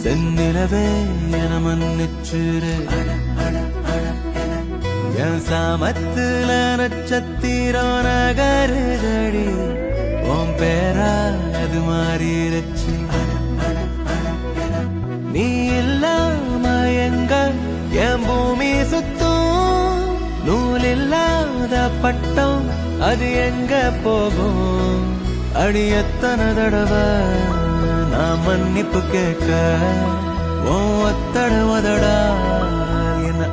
செந்நிலவே என மன்னிச்சிரு என் சாமத்துல நட்சத்திரம் நகருதடி உன் பேரா அது மாறிடுச்சு நீ இல்லாம எங்க என் பூமி சுத்தும் நூல் இல்லாத பட்டம் அது எங்க போகும் அடி எத்தனை தடவை நான் மன்னிப்பு கேட்க ஓ ஒத்தட உதடா என்ன